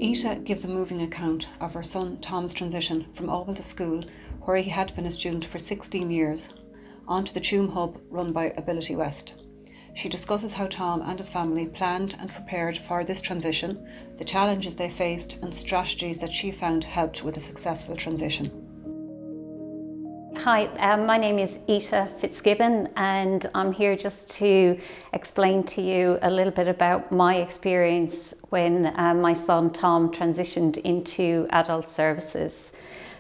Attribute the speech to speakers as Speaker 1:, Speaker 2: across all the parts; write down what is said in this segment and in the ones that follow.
Speaker 1: Ita gives a moving account of her son Tom's transition from Orwell to school, where he had been a student for 16 years, onto the Tuam hub run by Ability West. She discusses how Tom and his family planned and prepared for this transition, the challenges they faced and strategies that she found helped with a successful transition.
Speaker 2: Hi, my name is Ita Fitzgibbon and I'm here just to explain to you a little bit about my experience when my son Tom transitioned into adult services.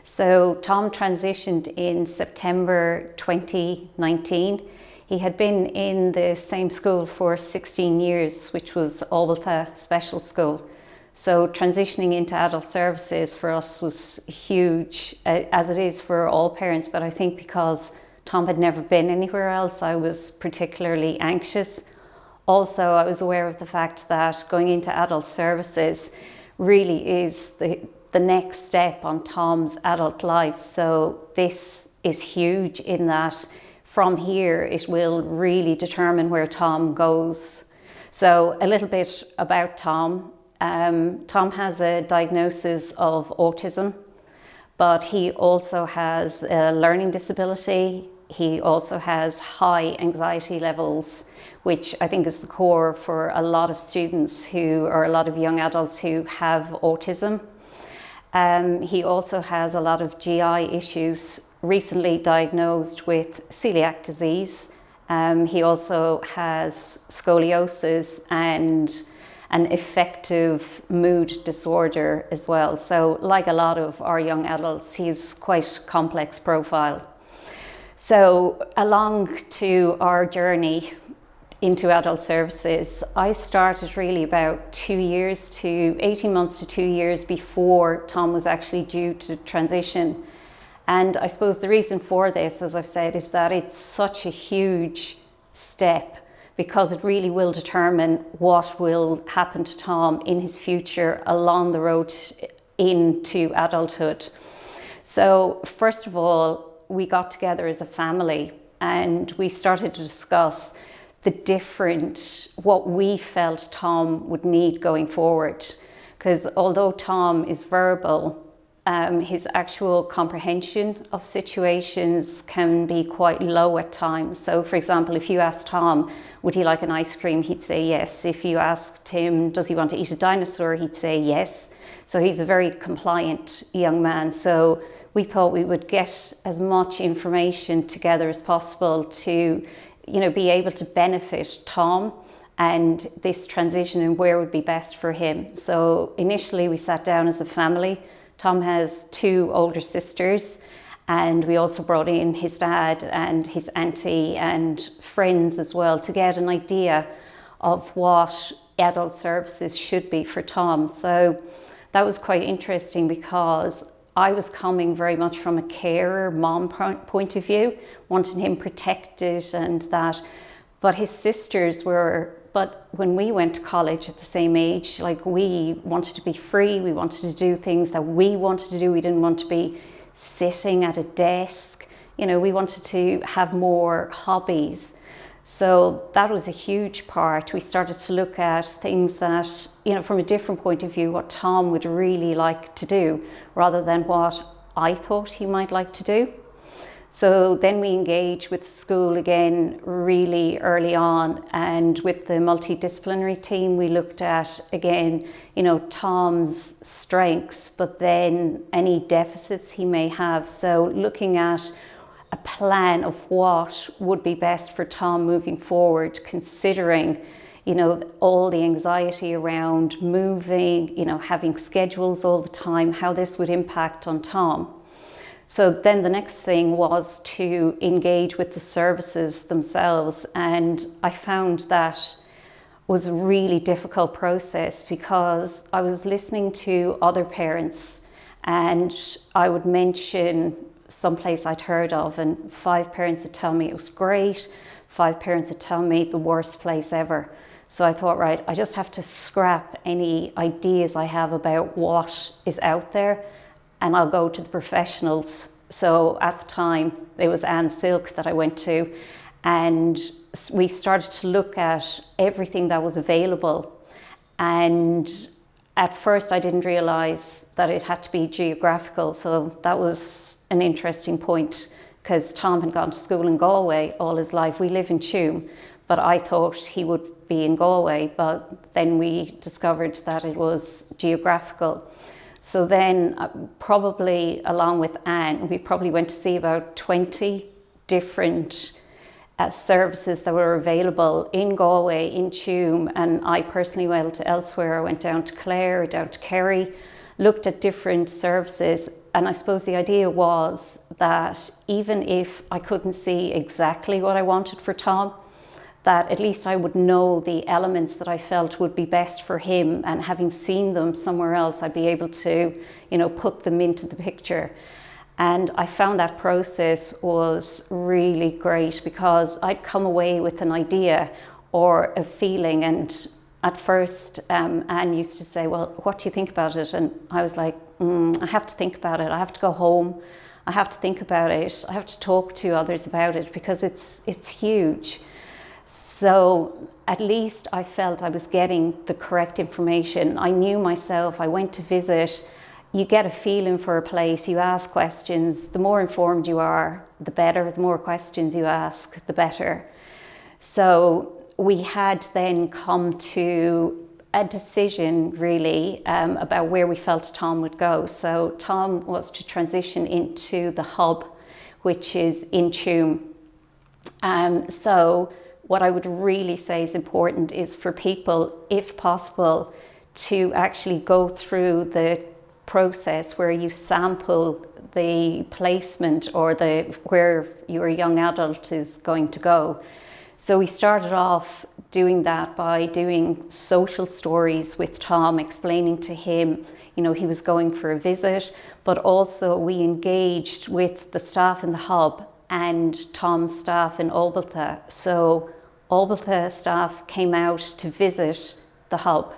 Speaker 2: So Tom transitioned in September 2019. He had been in the same school for 16 years, which was Orwell Special School. So transitioning into adult services for us was huge, as it is for all parents, but I think because Tom had never been anywhere else, I was particularly anxious. Also, I was aware of the fact that going into adult services really is the next step on Tom's adult life. So this is huge in that from here, it will really determine where Tom goes. So a little bit about Tom. Tom has a diagnosis of autism, but he also has a learning disability. He also has high anxiety levels, which I think is the core for a lot of students or a lot of young adults who have autism. He also has a lot of GI issues, recently diagnosed with celiac disease. He also has scoliosis and an affective mood disorder as well. So like a lot of our young adults, he's quite a complex profile. So along to our journey into adult services, I started really about 18 months to 2 years before Tom was actually due to transition. And I suppose the reason for this, as I've said, is that it's such a huge step because it really will determine what will happen to Tom in his future along the road into adulthood. So first of all, we got together as a family and we started to discuss what we felt Tom would need going forward. Because although Tom is verbal, his actual comprehension of situations can be quite low at times. So for example, if you asked Tom, would he like an ice cream? He'd say yes. If you asked him, does he want to eat a dinosaur? He'd say yes. So he's a very compliant young man. So we thought we would get as much information together as possible to, be able to benefit Tom and this transition and where would be best for him. So initially we sat down as a family. Tom has 2 older sisters, and we also brought in his dad and his auntie and friends as well to get an idea of what adult services should be for Tom. So that was quite interesting because I was coming very much from a carer, mom point of view, wanting him protected and that. But his sisters but when we went to college at the same age, we wanted to be free, we wanted to do things that we wanted to do, we didn't want to be sitting at a desk, we wanted to have more hobbies. So that was a huge part. We started to look at things that, from a different point of view, what Tom would really like to do, rather than what I thought he might like to do. So then we engaged with the school again really early on, and with the multidisciplinary team we looked at again, Tom's strengths, but then any deficits he may have. So looking at a plan of what would be best for Tom moving forward, considering all the anxiety around moving, having schedules all the time, how this would impact on Tom. So then the next thing was to engage with the services themselves, and I found that was a really difficult process because I was listening to other parents and I would mention someplace I'd heard of and 5 parents would tell me it was great, 5 parents would tell me the worst place ever. So I thought, right, I just have to scrap any ideas I have about what is out there and I'll go to the professionals. So at the time, it was Anne Silk that I went to, and we started to look at everything that was available. And at first I didn't realise that it had to be geographical, so that was an interesting point, because Tom had gone to school in Galway all his life. We live in Tuam, but I thought he would be in Galway, but then we discovered that it was geographical. So then probably along with Anne, we probably went to see about 20 different services that were available in Galway, in Tuam, and I personally went elsewhere. I went down to Clare, down to Kerry, looked at different services, and I suppose the idea was that even if I couldn't see exactly what I wanted for Tom, that at least I would know the elements that I felt would be best for him, and having seen them somewhere else, I'd be able to, put them into the picture. And I found that process was really great, because I'd come away with an idea or a feeling, and at first Anne used to say, well, what do you think about it? And I was like, I have to think about it. I have to go home. I have to think about it. I have to talk to others about it, because it's huge. So at least I felt I was getting the correct information. I knew myself. I went to visit. You get a feeling for a place, you ask questions. The more informed you are, the better. The more questions you ask, the better. So we had then come to a decision, really, about where we felt Tom would go. So Tom was to transition into the hub, which is in Tuam. So what I would really say is important is for people, if possible, to actually go through the process where you sample the placement or where your young adult is going to go. So we started off doing that by doing social stories with Tom, explaining to him, he was going for a visit, but also we engaged with the staff in the hub and Tom's staff in Obalta. So Obalta staff came out to visit the hub,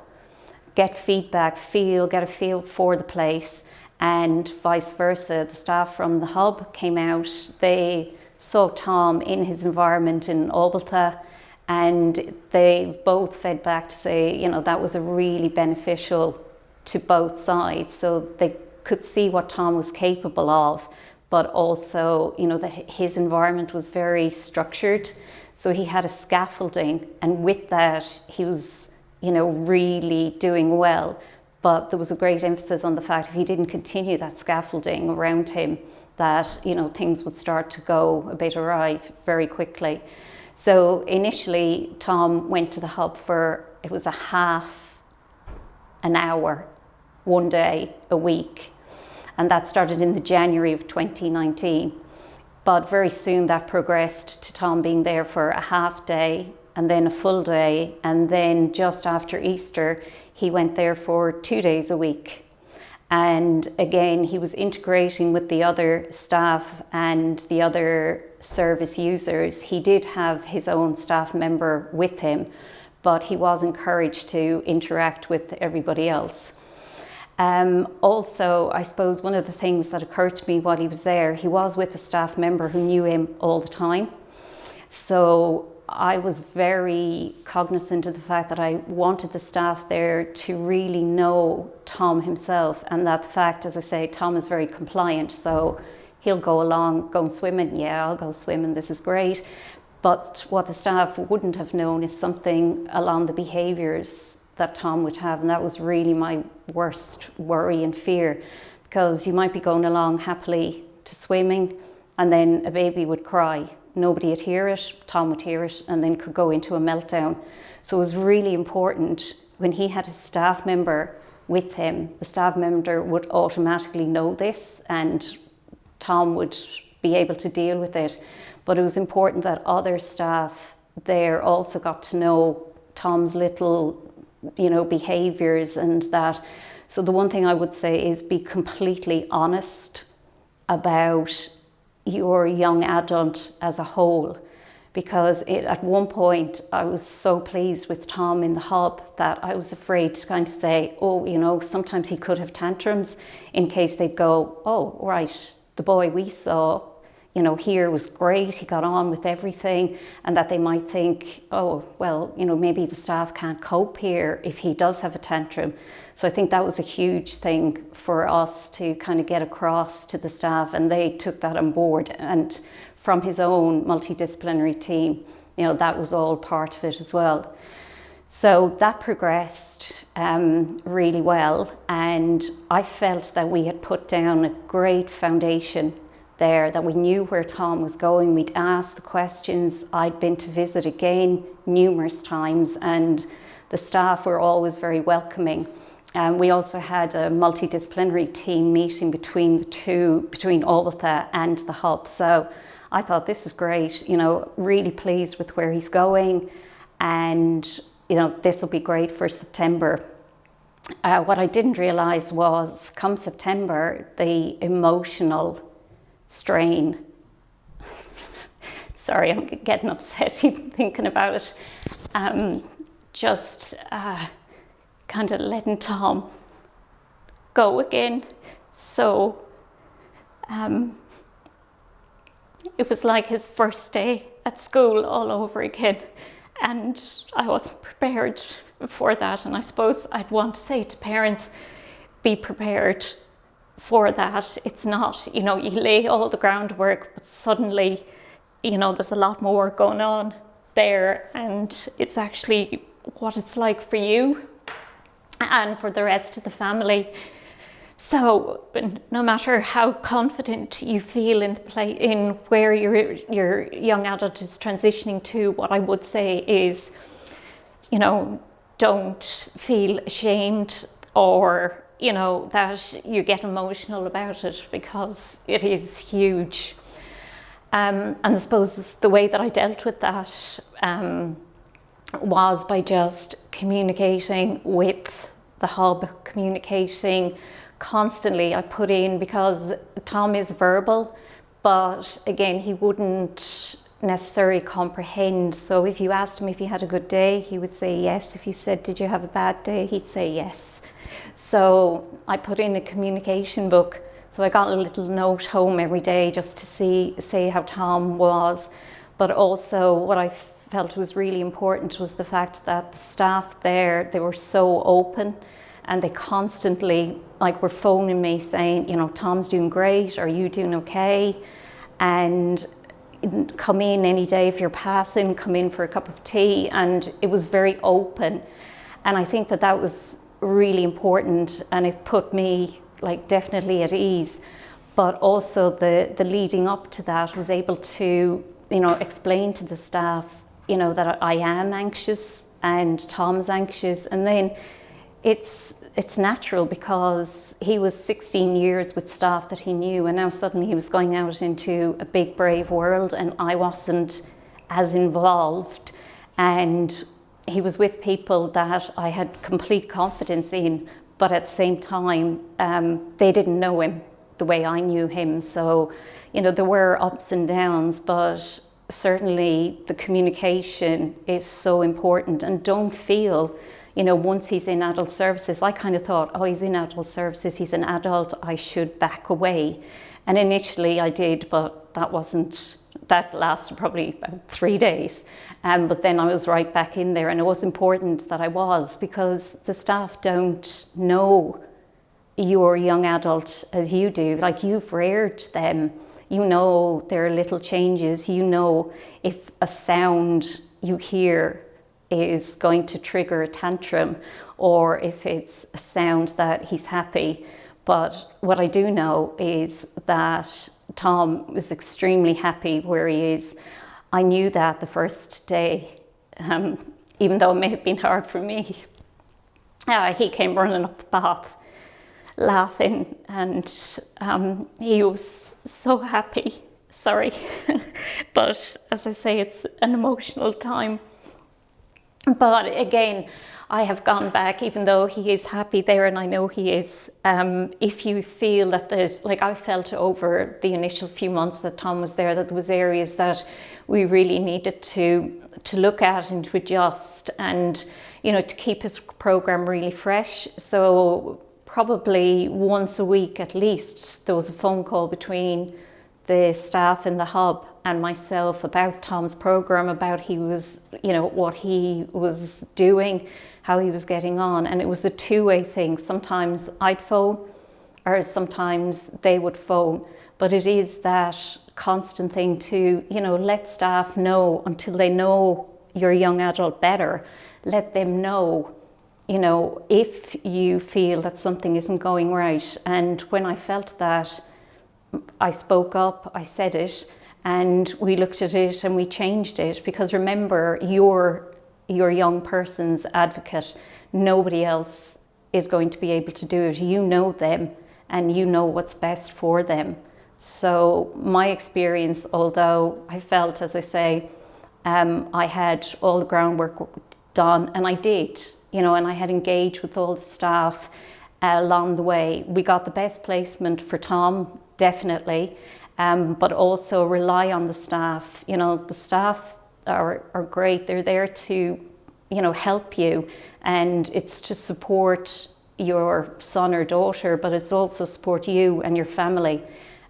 Speaker 2: get feedback, get a feel for the place, and vice versa. The staff from the hub came out, they saw Tom in his environment in Obalta, and they both fed back to say, that was a really beneficial to both sides. So they could see what Tom was capable of, but also, that his environment was very structured. So he had a scaffolding, and with that, he was really doing well. But there was a great emphasis on the fact if he didn't continue that scaffolding around him, that, things would start to go a bit awry very quickly. So initially, Tom went to the hub it was a half an hour, one day a week. And that started in the January of 2019. But very soon that progressed to Tom being there for a half day, and then a full day, and then just after Easter, he went there for 2 days a week. And again, he was integrating with the other staff and the other service users. He did have his own staff member with him, but he was encouraged to interact with everybody else. Also, I suppose one of the things that occurred to me while he was there, he was with a staff member who knew him all the time. So I was very cognizant of the fact that I wanted the staff there to really know Tom himself, and that the fact, as I say, Tom is very compliant, so he'll go along, go swimming, yeah, I'll go swimming, this is great. But what the staff wouldn't have known is something along the behaviours that Tom would have, and that was really my worst worry and fear, because you might be going along happily to swimming and then a baby would cry. Nobody would hear it, Tom would hear it, and then could go into a meltdown. So it was really important when he had a staff member with him, the staff member would automatically know this and Tom would be able to deal with it. But it was important that other staff there also got to know Tom's little, behaviours and that. So the one thing I would say is be completely honest about your young adult as a whole, because at one point I was so pleased with Tom in the hub that I was afraid to kind of say, sometimes he could have tantrums in case they'd go, oh, right, the boy we saw, here was great, he got on with everything, and that they might think, oh, well, maybe the staff can't cope here if he does have a tantrum. So I think that was a huge thing for us to kind of get across to the staff, and they took that on board. And from his own multidisciplinary team, that was all part of it as well. So that progressed really well, and I felt that we had put down a great foundation there, that we knew where Tom was going. We'd asked the questions. I'd been to visit again numerous times, and the staff were always very welcoming. We also had a multidisciplinary team meeting between Albitha and the hub. So I thought, this is great, really pleased with where he's going, and this will be great for September. What I didn't realise was, come September, the emotional strain. Sorry, I'm getting upset even thinking about it. Just kind of letting Tom go again. So it was like his first day at school all over again. And I wasn't prepared for that. And I suppose I'd want to say to parents, be prepared for that. It's not, you lay all the groundwork, but suddenly, there's a lot more going on there. And it's actually what it's like for you and for the rest of the family. So no matter how confident you feel in where your young adult is transitioning to, what I would say is, don't feel ashamed or, that you get emotional about it, because it is huge. And I suppose the way that I dealt with that was by just communicating with the hub, communicating constantly. I put in, because Tom is verbal, but again, he wouldn't necessarily comprehend. So if you asked him if he had a good day, he would say yes. If you said, did you have a bad day, he'd say yes. So I put in a communication book. So I got a little note home every day just to say how Tom was. But also what I felt was really important was the fact that the staff there, they were so open, and they constantly were phoning me saying, Tom's doing great, are you doing okay? And come in any day if you're passing, come in for a cup of tea. And it was very open. And I think that was really important, and it put me definitely at ease. But also the leading up to that, was able to, explain to the staff, that I am anxious and Tom's anxious. And then it's natural, because he was 16 years with staff that he knew, and now suddenly he was going out into a big brave world, and I wasn't as involved, and he was with people that I had complete confidence in, but at the same time they didn't know him the way I knew him. So there were ups and downs, but certainly the communication is so important. And don't feel, once he's in adult services, I kind of thought, oh, he's in adult services, he's an adult, I should back away. And initially I did, but that lasted probably about 3 days. But then I was right back in there, and it was important that I was, because the staff don't know your young adult as you do. You've reared them, there are little changes, if a sound you hear is going to trigger a tantrum, or if it's a sound that he's happy. But what I do know is that Tom is extremely happy where he is. I knew that the first day, even though it may have been hard for me. He came running up the path, laughing, and he was so happy. Sorry, but as I say, it's an emotional time. But again, I have gone back, even though he is happy there, and I know he is. If you feel that there's, I felt over the initial few months that Tom was there, that there was areas that we really needed to look at and to adjust, and to keep his program really fresh. So probably once a week at least, there was a phone call between the staff in the hub and myself about Tom's program, about what he was doing, how he was getting on. And it was a two-way thing. Sometimes I'd phone, or sometimes they would phone. But it is that constant thing to, let staff know until they know your young adult better. Let them know, if you feel that something isn't going right. And when I felt that, I spoke up, I said it, and we looked at it and we changed it. Because remember, you're your young person's advocate. Nobody else is going to be able to do it. You know them and you know what's best for them. So my experience, although I felt, as I say, I had all the groundwork done, and I did, and I had engaged with all the staff along the way. We got the best placement for Tom, definitely, but also rely on the staff. The staff are great. They're there to, help you, and it's to support your son or daughter, but it's also support you and your family.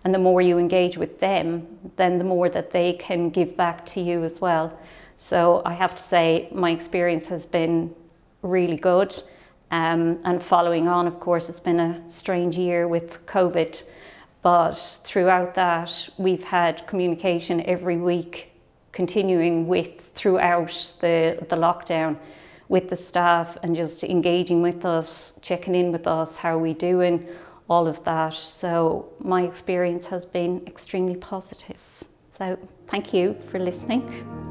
Speaker 2: And the more you engage with them, then the more that they can give back to you as well. So I have to say my experience has been really good. And following on, of course, it's been a strange year with COVID. But throughout that, we've had communication every week, continuing throughout the lockdown with the staff, and just engaging with us, checking in with us, how are we doing, all of that. So my experience has been extremely positive. So thank you for listening.